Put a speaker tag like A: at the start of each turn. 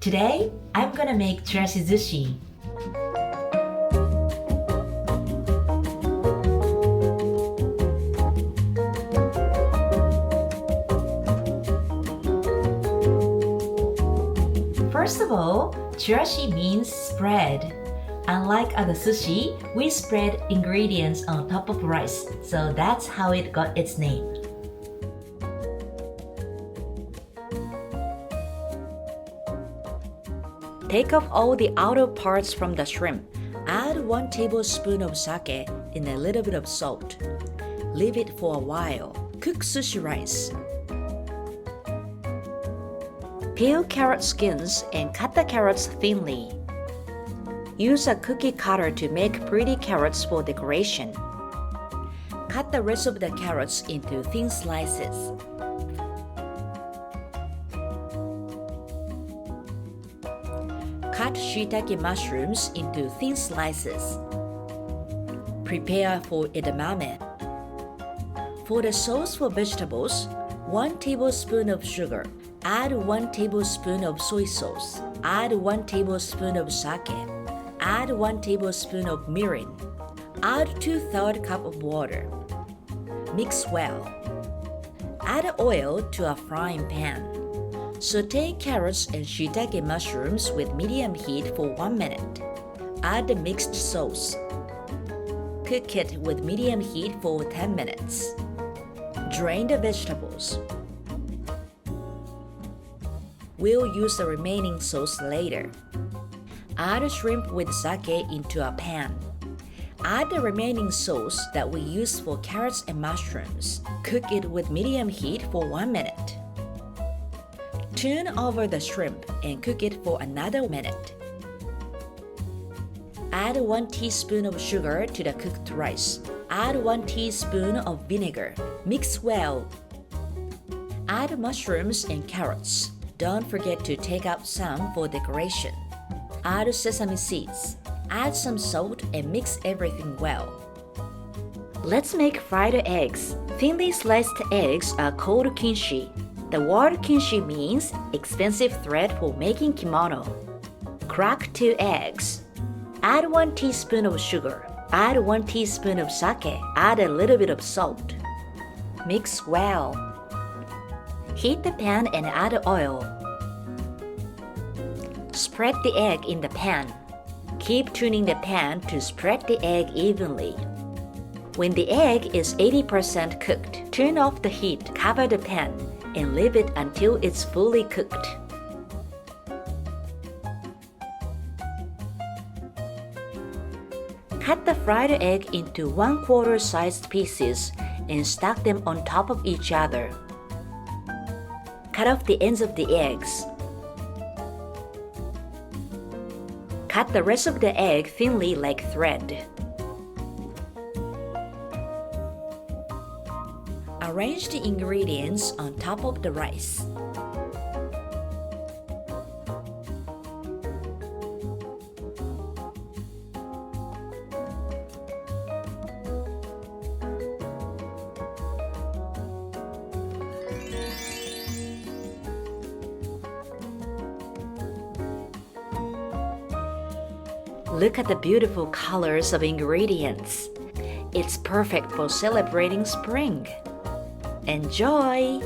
A: Today, I'm gonna make Chirashi-zushi. First of all, chirashi means spread. Unlike other sushi, we spread ingredients on top of rice, so that's how it got its name.
B: Take off all the outer parts from the shrimp. Add 1 tablespoon of sake and a little bit of salt. Leave it for a while. Cook sushi rice. Peel carrot skins and cut the carrots thinly. Use a cookie cutter to make pretty carrots for decoration. Cut the rest of the carrots into thin slices. Cut shitake mushrooms into thin slices. Prepare for edamame. For the sauce for vegetables, 1 tablespoon of sugar. Add 1 tablespoon of soy sauce. Add 1 tablespoon of sake. Add 1 tablespoon of mirin. Add 2/3 cup of water. Mix well. Add oil to a frying pan. Sauté carrots and shitake mushrooms with medium heat for 1 minute. Add the mixed sauce. Cook it with medium heat for 10 minutes. Drain the vegetables. We'll use the remaining sauce later. Add shrimp with sake into a pan. Add the remaining sauce that we used for carrots and mushrooms. Cook it with medium heat for 1 minute. Turn over the shrimp and cook it for another minute. Add 1 teaspoon of sugar to the cooked rice. Add 1 teaspoon of vinegar. Mix well. Add mushrooms and carrots. Don't forget to take out some for decoration. Add sesame seeds. Add some salt and mix everything well. Let's make fried eggs. Thinly sliced eggs are called kinshi. The word kinshi means expensive thread for making kimono. Crack 2 eggs. Add 1 teaspoon of sugar. Add 1 teaspoon of sake. Add a little bit of salt. Mix well. Heat the pan and add oil. Spread the egg in the pan. Keep turning the pan to spread the egg evenly. When the egg is 80% cooked, turn off the heat, cover the pan, and leave it until it's fully cooked. Cut the fried egg into 1/4 sized pieces and stack them on top of each other. Cut off the ends of the eggs. Cut the rest of the egg thinly like thread. Arrange the ingredients on top of the rice. Look at the beautiful colors of ingredients. It's perfect for celebrating spring. Enjoy!